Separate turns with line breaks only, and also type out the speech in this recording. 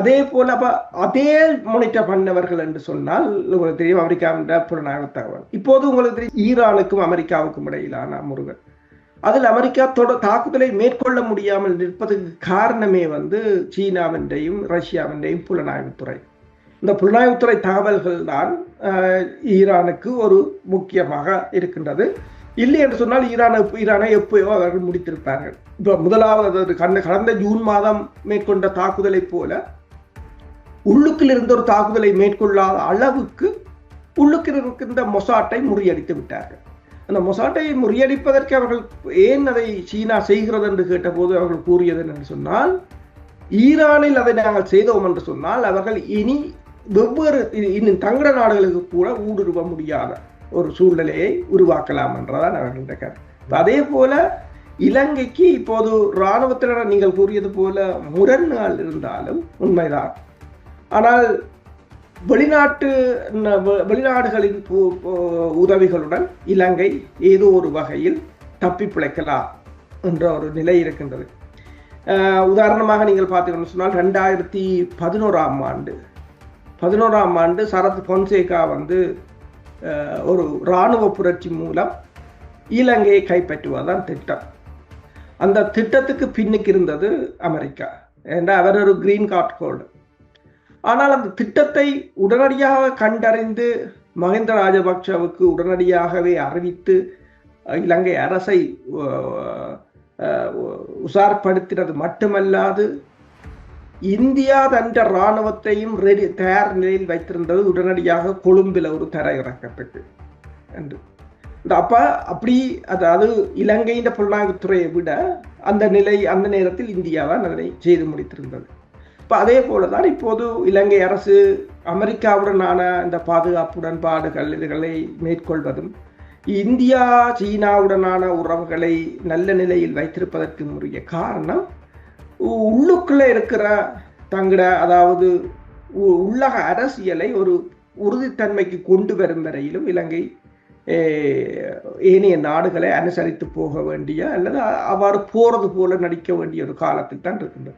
அதே போல அப்ப அதே மானிட்டர் பண்ணவர்கள் என்று சொன்னால் உங்களுக்கு தெரியும் அமெரிக்காவின் புலனாய்வு தகவல். இப்போது உங்களுக்கு தெரியும் ஈரானுக்கும் அமெரிக்காவுக்கும் இடையிலான முருகன். அதில் அமெரிக்கா தாக்குதலை மேற்கொள்ள முடியாமல் நிற்பதற்கு காரணமே சீனாவின்றையும் ரஷ்யாவின்றையும் புலனாய்வுத்துறை. இந்த புலனாய்வுத்துறை தகவல்கள் தான் ஈரானுக்கு ஒரு முக்கியமாக இருக்கின்றது. இல்லை என்று சொன்னால் ஈரானை எப்பயோ அவர்கள் முடித்திருப்பார்கள். இப்போ முதலாவது கடந்த ஜூன் மாதம் மேற்கொண்ட தாக்குதலை போல உள்ளுக்கில் இருந்த ஒரு தாக்குதலை மேற்கொள்ளாத அளவுக்கு உள்ளுக்கில் இருக்கின்ற மொசாட்டை முறியடித்து விட்டார்கள். அந்த மொசாட்டை முறியடிப்பதற்கு அவர்கள் ஏன் அதை சீனா செய்கிறது என்று கேட்டபோது அவர்கள் கூறியது என்று சொன்னால், ஈரானில் அதை நாங்கள் செய்தோம் என்று சொன்னால் அவர்கள் இனி வெவ்வேறு இன்னும் தங்கட நாடுகளுக்கு கூட ஊடுருவ முடியாத ஒரு சூழ்நிலையை உருவாக்கலாம் என்றதான் அவர்களுடைய கருத்து. அதே போல இலங்கைக்கு இப்போது இராணுவத்தினர் நீங்கள் கூறியது போல முரண்கள் இருந்தாலும் உண்மைதான். ஆனால் வெளிநாடுகளின் உதவிகளுடன் இலங்கை ஏதோ ஒரு வகையில் தப்பி பிழைக்கலாம் என்ற ஒரு நிலை இருக்கின்றது. உதாரணமாக நீங்கள் பார்த்தீங்கன்னு சொன்னால் 2011ஆம் ஆண்டு சரத் பொன்சேகா ஒரு இராணுவ புரட்சி மூலம் இலங்கையை கைப்பற்றுவதுதான் திட்டம். அந்த திட்டத்துக்கு பின்னுக்கு இருந்தது அமெரிக்கா. ஏன்னா அவர் ஒரு கிரீன் கார்டு ஹோல்டர். ஆனால் அந்த திட்டத்தை உடனடியாக கண்டறிந்து மஹிந்த ராஜபக்சவுக்கு உடனடியாகவே அறிவித்து இலங்கை அரசை உசார்படுத்தினது மட்டுமல்லாது இந்தியா தன் இராணுவத்தையும் தயார் நிலையில் வைத்திருந்தது உடனடியாக கொழும்பில் ஒரு தரையிறக்கத்துக்கு என்று. அப்படி அதாவது இலங்கையின் புலனாய்வுத்துறையை விட அந்த நேரத்தில் இந்தியா தான் அதனை செய்து முடித்திருந்தது. அதே போலதான் இப்போது இலங்கை அரசு அமெரிக்காவுடனான இந்த பாதுகாப்பு உடன்பாடுகள் இதுகளை மேற்கொள்வதும் இந்தியா சீனாவுடனான உறவுகளை நல்ல நிலையில் வைத்திருப்பதற்கு உரிய காரணம் உள்ளுக்குள்ள இருக்கிற அதாவது உள்ளக அரசியலை ஒரு உறுதித்தன்மைக்கு கொண்டு வரும் வரையிலும் இலங்கை ஏனைய நாடுகளை அனுசரித்து போக வேண்டிய அல்லது அவ்வாறு போறது போல நடிக்க வேண்டிய ஒரு காலத்தில் தான் இருக்கின்றது.